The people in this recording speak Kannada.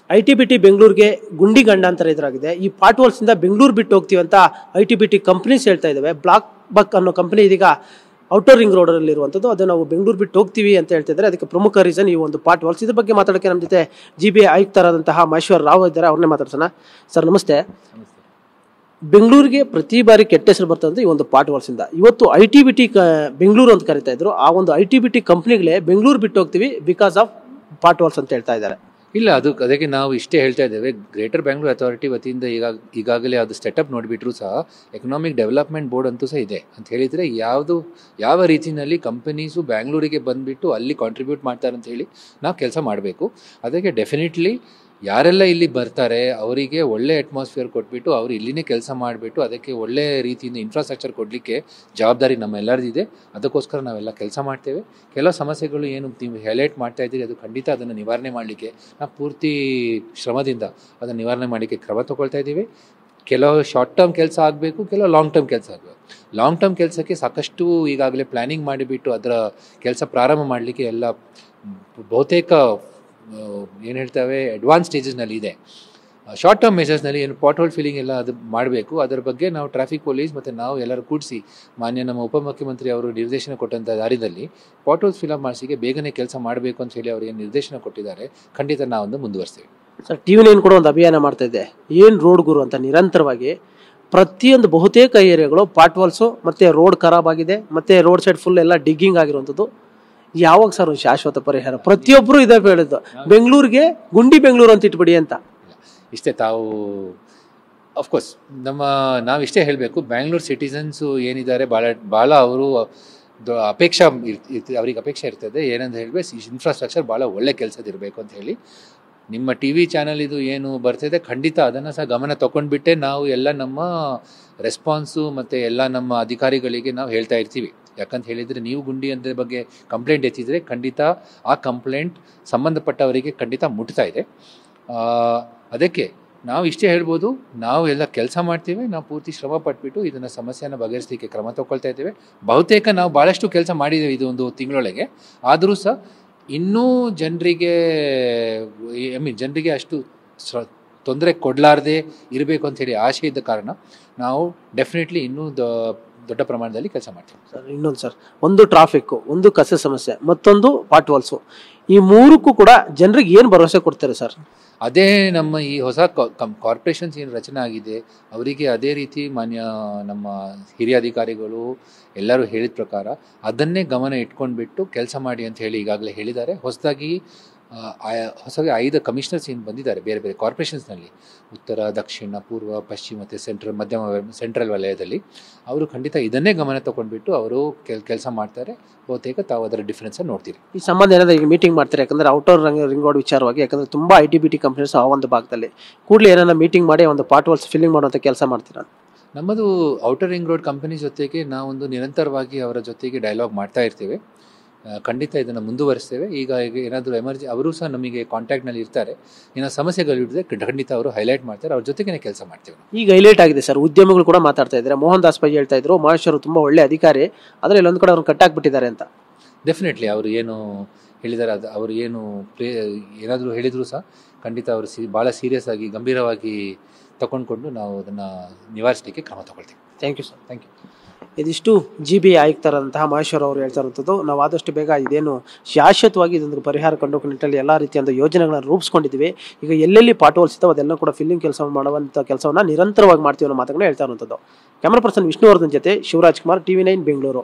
ಐ.ಟಿ.ಬಿ.ಟಿ ಬೆಂಗಳೂರಿಗೆ ಗುಂಡಿ ಗಂಡಾಂತರ ಎದುರಾಗಿದೆ. ಈ ಪಾರ್ಟ್ ವಾಲ್ಸ್ ಇಂದ ಬೆಂಗಳೂರು ಬಿಟ್ಟು ಹೋಗ್ತೀವಿ ಅಂತ ಐ.ಟಿ.ಬಿ.ಟಿ ಕಂಪನೀಸ್ ಹೇಳ್ತಾ ಇದ್ದಾವೆ. ಬ್ಲಾಕ್ ಬಕ್ ಅನ್ನೋ ಕಂಪನಿ ಇದೀಗ ಔಟರ್ ರಿಂಗ್ ರೋಡ್ ಅಲ್ಲಿ ಇರುವಂತದ್ದು. ಅದು ನಾವು ಬೆಂಗಳೂರು ಬಿಟ್ಟು ಹೋಗ್ತೀವಿ ಅಂತ ಹೇಳ್ತಿದ್ದಾರೆ. ಅದಕ್ಕೆ ಪ್ರಮುಖ ರೀಸನ್ ಈ ಒಂದು ಪಾರ್ಟ್ ವಾಲ್ಸ್. ಇದ್ರ ಬಗ್ಗೆ ಮಾತಾಡೋಕೆ ನಮ್ಮ ಜೊತೆ ಜಿಬಿಎ ಆಯುಕ್ತರಾದಂತಹ ಮಹೇಶ್ವರ ರಾವ್ ಇದ್ದಾರೆ. ಅವ್ರನ್ನೇ ಮಾತಾಡ್ಸೋಣ. ಸರ್ ನಮಸ್ತೆ. ಬೆಂಗಳೂರಿಗೆ ಪ್ರತಿ ಬಾರಿ ಕೆಟ್ಟ ಹೆಸರು ಬರ್ತದೆ ಈ ಒಂದು ಪಾರ್ಟ್ ವಾಲ್ಸ್ ಇಂದ. ಇವತ್ತು ಐ.ಟಿ.ಬಿ.ಟಿ ಬೆಂಗಳೂರು ಅಂತ ಕರೀತಾ ಇದ್ರು. ಆ ಒಂದು ಐ.ಟಿ.ಬಿ.ಟಿ ಕಂಪನಿಗಳೇ ಬೆಂಗಳೂರು ಬಿಟ್ಟು ಹೋಗ್ತೀವಿ ಬಿಕಾಸ್ ಆಫ್ ಪಾರ್ಟ್ ವಾಲ್ಸ್ ಅಂತ ಹೇಳ್ತಾ ಇದ್ದಾರೆ. ಇಲ್ಲ, ಅದಕ್ಕೆ ನಾವು ಇಷ್ಟೇ ಹೇಳ್ತಾ ಇದ್ದೇವೆ. ಗ್ರೇಟರ್ ಬ್ಯಾಂಗ್ಳೂರ್ ಅಥಾರಿಟಿ ವತಿಯಿಂದ ಈಗಾಗಲೇ ಅದು ಸ್ಟೆಟಪ್ ನೋಡಿಬಿಟ್ರು ಸಹ ಎಕನಾಮಿಕ್ ಡೆವಲಪ್ಮೆಂಟ್ ಬೋರ್ಡ್ ಅಂತೂ ಸಹ ಇದೆ ಅಂತ ಹೇಳಿದರೆ ಯಾವ ರೀತಿಯಲ್ಲಿ ಕಂಪನೀಸು ಬ್ಯಾಂಗ್ಳೂರಿಗೆ ಬಂದುಬಿಟ್ಟು ಅಲ್ಲಿ ಕಾಂಟ್ರಿಬ್ಯೂಟ್ ಮಾಡ್ತಾರೆ ಅಂತ ಹೇಳಿ ನಾವು ಕೆಲಸ ಮಾಡಬೇಕು. ಅದಕ್ಕೆ ಡೆಫಿನೆಟ್ಲಿ ಯಾರೆಲ್ಲ ಇಲ್ಲಿ ಬರ್ತಾರೆ ಅವರಿಗೆ ಒಳ್ಳೆ ಅಟ್ಮಾಸ್ಫಿಯರ್ ಕೊಟ್ಬಿಟ್ಟು ಅವರು ಇಲ್ಲಿನೇ ಕೆಲಸ ಮಾಡಿಬಿಟ್ಟು ಅದಕ್ಕೆ ಒಳ್ಳೆ ರೀತಿಯಿಂದ ಇನ್ಫ್ರಾಸ್ಟ್ರಕ್ಚರ್ ಕೊಡಲಿಕ್ಕೆ ಜವಾಬ್ದಾರಿ ನಮ್ಮೆಲ್ಲರದಿದೆ. ಅದಕ್ಕೋಸ್ಕರ ನಾವೆಲ್ಲ ಕೆಲಸ ಮಾಡ್ತೇವೆ. ಕೆಲವು ಸಮಸ್ಯೆಗಳು ಏನು ನೀವು ಹೈಲೈಟ್ ಮಾಡ್ತಾ ಇದ್ದೀರಿ ಅದು ಖಂಡಿತ ಅದನ್ನು ನಿವಾರಣೆ ಮಾಡಲಿಕ್ಕೆ ನಾವು ಪೂರ್ತಿ ಶ್ರಮದಿಂದ ಅದನ್ನು ನಿವಾರಣೆ ಮಾಡಲಿಕ್ಕೆ ಕ್ರಮ ತಗೊಳ್ತಾ ಇದ್ದೀವಿ. ಕೆಲವು ಶಾರ್ಟ್ ಟರ್ಮ್ ಕೆಲಸ ಆಗಬೇಕು, ಕೆಲವು ಲಾಂಗ್ ಟರ್ಮ್ ಕೆಲಸ ಆಗಬೇಕು. ಲಾಂಗ್ ಟರ್ಮ್ ಕೆಲಸಕ್ಕೆ ಸಾಕಷ್ಟು ಈಗಾಗಲೇ ಪ್ಲ್ಯಾನಿಂಗ್ ಮಾಡಿಬಿಟ್ಟು ಅದರ ಕೆಲಸ ಪ್ರಾರಂಭ ಮಾಡಲಿಕ್ಕೆ ಎಲ್ಲ ಬಹುತೇಕ ಏನು ಹೇಳ್ತೇವೆ ಅಡ್ವಾನ್ಸ್ ಸ್ಟೇಜಸ್ನಲ್ಲಿ ಇದೆ. ಶಾರ್ಟ್ ಟರ್ಮ್ ಮೆಷರ್ಸ್ನಲ್ಲಿ ಏನು ಪಾಟ್ ಹೋಲ್ ಫಿಲ್ಲಿಂಗ್ ಎಲ್ಲ ಅದು ಮಾಡಬೇಕು. ಅದರ ಬಗ್ಗೆ ನಾವು ಟ್ರಾಫಿಕ್ ಪೊಲೀಸ್ ಮತ್ತು ನಾವು ಎಲ್ಲರೂ ಕೂಡಿಸಿ ಮಾನ್ಯ ನಮ್ಮ ಉಪಮುಖ್ಯಮಂತ್ರಿ ಅವರು ನಿರ್ದೇಶನ ಕೊಟ್ಟಂಥ ದಾರಿಯಲ್ಲಿ ಪಾಟ್ ಹೋಲ್ಸ್ ಫಿಲ್ ಅಪ್ ಮಾಡಿಸಿಗೆ ಬೇಗನೆ ಕೆಲಸ ಮಾಡಬೇಕು ಅಂತ ಹೇಳಿ ಅವರು ಏನು ನಿರ್ದೇಶನ ಕೊಟ್ಟಿದ್ದಾರೆ. ಖಂಡಿತ ನಾವೊಂದು ಮುಂದುವರಿಸ್ತೇವೆ. ಸರ್, ಟಿ.ವಿ.9 ಕೂಡ ಒಂದು ಅಭಿಯಾನ ಮಾಡ್ತಾ ಇದೆ, ಏನು ರೋಡ್ ಗುರು ಅಂತ. ನಿರಂತರವಾಗಿ ಪ್ರತಿಯೊಂದು ಬಹುತೇಕ ಏರಿಯಾಗಳು ಪಾಟ್ ವಾಲ್ಸು ಮತ್ತು ರೋಡ್ ಖರಾಬ್ ಆಗಿದೆ ಮತ್ತು ರೋಡ್ ಸೈಡ್ ಫುಲ್ ಎಲ್ಲ ಡಿಗ್ಗಿಂಗ್ ಆಗಿರುವಂಥದ್ದು. ಯಾವಾಗ ಸರ್ ಒಂದು ಶಾಶ್ವತ ಪರಿಹಾರ? ಪ್ರತಿಯೊಬ್ಬರು ಇದೇ ಹೇಳಿದ್ದು, ಬೆಂಗಳೂರಿಗೆ ಗುಂಡಿ ಬೆಂಗಳೂರು ಅಂತ ಇಟ್ಬಿಡಿ ಅಂತ. ಇಷ್ಟೇ ತಾವು ಅಫ್ಕೋರ್ಸ್ ನಾವಿಷ್ಟೇ ಹೇಳಬೇಕು. ಬ್ಯಾಂಗ್ಳೂರ್ ಸಿಟಿಸನ್ಸು ಏನಿದ್ದಾರೆ ಭಾಳ ಅವರು ಅವ್ರಿಗೆ ಅಪೇಕ್ಷೆ ಇರ್ತದೆ ಏನಂತ ಹೇಳಬೇಕು, ಇನ್ಫ್ರಾಸ್ಟ್ರಕ್ಚರ್ ಭಾಳ ಒಳ್ಳೆ ಕೆಲಸದಿರಬೇಕು ಅಂತ ಹೇಳಿ. ನಿಮ್ಮ ಟಿ ವಿ ಚಾನಲ್ ಇದು ಏನು ಬರ್ತಿದೆ ಖಂಡಿತ ಅದನ್ನು ಸಹ ಗಮನ ತೊಗೊಂಡ್ಬಿಟ್ಟೆ ನಾವು ಎಲ್ಲ ನಮ್ಮ ರೆಸ್ಪಾನ್ಸು ಮತ್ತು ಎಲ್ಲ ನಮ್ಮ ಅಧಿಕಾರಿಗಳಿಗೆ ನಾವು ಹೇಳ್ತಾ ಇರ್ತೀವಿ. ಯಾಕಂತ ಹೇಳಿದರೆ ನೀವು ಗುಂಡಿ ಅಂತ ಬಗ್ಗೆ ಕಂಪ್ಲೇಂಟ್ ಎತ್ತಿದರೆ ಖಂಡಿತ ಆ ಕಂಪ್ಲೇಂಟ್ ಸಂಬಂಧಪಟ್ಟವರಿಗೆ ಖಂಡಿತ ಮುಟ್ತಾ ಇದೆ. ಅದಕ್ಕೆ ನಾವು ಇಷ್ಟೇ ಹೇಳ್ಬೋದು, ನಾವು ಎಲ್ಲ ಕೆಲಸ ಮಾಡ್ತೀವಿ. ನಾವು ಪೂರ್ತಿ ಶ್ರಮ ಪಟ್ಬಿಟ್ಟು ಇದನ್ನು ಸಮಸ್ಯೆಯನ್ನು ಬಗೆಹರಿಸಲಿಕ್ಕೆ ಕ್ರಮ ತಗೊಳ್ತಾ ಇದ್ದೇವೆ. ಬಹುತೇಕ ನಾವು ಭಾಳಷ್ಟು ಕೆಲಸ ಮಾಡಿದ್ದೇವೆ ಇದು ಒಂದು ತಿಂಗಳೊಳಗೆ. ಆದರೂ ಸಹ ಇನ್ನೂ ಜನರಿಗೆ ಅಷ್ಟು ತೊಂದರೆ ಕೊಡಲಾರ್ದೆ ಇರಬೇಕು ಅಂಥೇಳಿ ಆಸೆ ಇದ್ದ ಕಾರಣ ನಾವು ಡೆಫಿನೆಟ್ಲಿ ಇನ್ನೂ ದೊಡ್ಡ ಪ್ರಮಾಣದಲ್ಲಿ ಕೆಲಸ ಮಾಡ್ತೀವಿ. ಸರ್, ಇನ್ನೊಂದು ಸರ್, ಒಂದು ಟ್ರಾಫಿಕ್ಕು, ಒಂದು ಕಸ ಸಮಸ್ಯೆ, ಮತ್ತೊಂದು ಪಾಟ್ ವಾಲ್ಸು, ಈ ಮೂರಕ್ಕೂ ಕೂಡ ಜನರಿಗೆ ಏನು ಭರವಸೆ ಕೊಡ್ತಾರೆ ಸರ್? ಅದೇ ನಮ್ಮ ಈ ಹೊಸ ಕಾರ್ಪೊರೇಷನ್ಸ್ ಏನು ರಚನೆ ಆಗಿದೆ ಅವರಿಗೆ ಅದೇ ರೀತಿ ಮಾನ್ಯ ನಮ್ಮ ಹಿರಿಯ ಅಧಿಕಾರಿಗಳು ಎಲ್ಲರೂ ಹೇಳಿದ ಪ್ರಕಾರ ಅದನ್ನೇ ಗಮನ ಇಟ್ಕೊಂಡ್ಬಿಟ್ಟು ಕೆಲಸ ಮಾಡಿ ಅಂತ ಹೇಳಿ ಈಗಾಗಲೇ ಹೇಳಿದ್ದಾರೆ. ಹೊಸದಾಗಿ 5 ಕಮಿಷನರ್ಸ್ ಏನು ಬಂದಿದ್ದಾರೆ ಬೇರೆ ಬೇರೆ ಕಾರ್ಪೊರೇಷನ್ಸ್ನಲ್ಲಿ, ಉತ್ತರ, ದಕ್ಷಿಣ, ಪೂರ್ವ, ಪಶ್ಚಿಮ ಮತ್ತು ಸೆಂಟ್ರಲ್ ವಲಯದಲ್ಲಿ. ಅವರು ಖಂಡಿತ ಇದನ್ನೇ ಗಮನ ತಗೊಂಡ್ಬಿಟ್ಟು ಅವರು ಕೆಲಸ ಮಾಡ್ತಾರೆ. ಬಹುತೇಕ ತಾವು ಅದರ ಡಿಫ್ರೆನ್ಸನ್ನು ನೋಡ್ತೀರಿ. ಈ ಸಂಬಂಧ ಏನಾದರೂ ಈಗ ಮೀಟಿಂಗ್ ಮಾಡ್ತಾರೆ? ಯಾಕಂದರೆ ಔಟರ್ ರಿಂಗ್ ರೋಡ್ ವಿಚಾರವಾಗಿ, ಯಾಕಂದರೆ ತುಂಬ ಐ.ಟಿ.ಬಿ.ಟಿ ಕಂಪ್ನೀಸ್ ಆ ಒಂದು ಭಾಗದಲ್ಲಿ ಕೂಡಲೇ ಏನಾರ ಮೀಟಿಂಗ್ ಮಾಡಿ ಒಂದು ಪಾರ್ಟ್ ವಾಲ್ಸ್ ಫಿಲ್ಲಿಂಗ್ ಮಾಡುವಂಥ ಕೆಲಸ ಮಾಡ್ತೀರಾ? ನಮ್ಮದು ಔಟರ್ ರಿಂಗ್ ರೋಡ್ ಕಂಪನಿ ಜೊತೆಗೆ ನಾವೊಂದು ನಿರಂತರವಾಗಿ ಅವರ ಜೊತೆಗೆ ಡೈಲಾಗ್ ಮಾಡ್ತಾ ಇರ್ತೇವೆ. ಖಂಡಿತ ಇದನ್ನು ಮುಂದುವರಿಸ್ತೇವೆ. ಈಗ ಏನಾದರೂ ಅವರು ಸಹ ನಮಗೆ ಕಾಂಟ್ಯಾಕ್ಟ್ನಲ್ಲಿ ಇರ್ತಾರೆ. ಏನೋ ಸಮಸ್ಯೆಗಳಿದ್ರೆ ಖಂಡಿತ ಅವರು ಹೈಲೈಟ್ ಮಾಡ್ತಾರೆ, ಅವ್ರ ಜೊತೆಗೇ ಕೆಲಸ ಮಾಡ್ತೇವೆ. ಈಗ ಹೈಲೈಟ್ ಆಗಿದೆ ಸರ್, ಉದ್ಯಮಿಗಳು ಕೂಡ ಮಾತಾಡ್ತಾ ಇದ್ದಾರೆ. ಮೋಹನ್ ದಾಸ್ ಪೈ ಹೇಳ್ತಾ ಇದ್ರು ಮಹೇಶ್ವರು ತುಂಬ ಒಳ್ಳೆ ಅಧಿಕಾರಿ, ಆದರೆ ಇಲ್ಲೊಂದು ಕಡೆ ಅವ್ರನ್ನ ಕಟ್ಟಾಕ್ಬಿಟ್ಟಿದ್ದಾರೆ ಅಂತ. ಡೆಫಿನೆಟ್ಲಿ ಅವರು ಏನು ಹೇಳಿದ್ದಾರೆ ಅವರು ಏನಾದರೂ ಹೇಳಿದರೂ ಸಹ ಖಂಡಿತ ಅವರು ಭಾಳ ಸೀರಿಯಸ್ ಆಗಿ ಗಂಭೀರವಾಗಿ ತಗೊಂಡ್ಕೊಂಡು ನಾವು ಅದನ್ನು ನಿವಾರಿಸಲಿಕ್ಕೆ ಕ್ರಮ ತಗೊಳ್ತೀವಿ. Thank you sir. Thank you. ಇದಿಷ್ಟು ಜಿಬಿಎ ಆಯುಕ್ತರಾದಂತಹ ಮಹೇಶ್ವರ ಅವರು ಹೇಳ್ತಾ ಇರುವಂಥದ್ದು. ನಾವು ಆದಷ್ಟು ಬೇಗ ಇದೇನು ಶಾಶ್ವತವಾಗಿ ಇದೊಂದು ಪರಿಹಾರ ಕಂಡು ನಿಟ್ಟಲ್ಲಿ ಎಲ್ಲ ರೀತಿಯ ಯೋಜನೆಗಳನ್ನು ರೂಪಿಸ್ಕೊಂಡಿದ್ದೀವಿ. ಈಗ ಎಲ್ಲೆಲ್ಲಿ ಪಾಟ್ ಹೋಲ್ಸ್ ಇದ್ದಾವೆ ಅದೆಲ್ಲ ಕೂಡ ಫಿಲ್ಲಿಂಗ್ ಕೆಲಸ ಮಾಡುವಂಥ ಕೆಲಸವನ್ನು ನಿರಂತರವಾಗಿ ಮಾಡ್ತೀವಿ ಅನ್ನೋ ಮಾತುಗಳನ್ನ ಹೇಳ್ತಾ ಇರುವಂಥದ್ದು. ಕ್ಯಾಮರಾ ಪರ್ಸನ್ ವಿಷ್ಣುವರ್ಧನ್ ಜೊತೆ ಶಿವರಾಜ್ ಕುಮಾರ್, ಟಿ.ವಿ.9 ಬೆಂಗಳೂರು.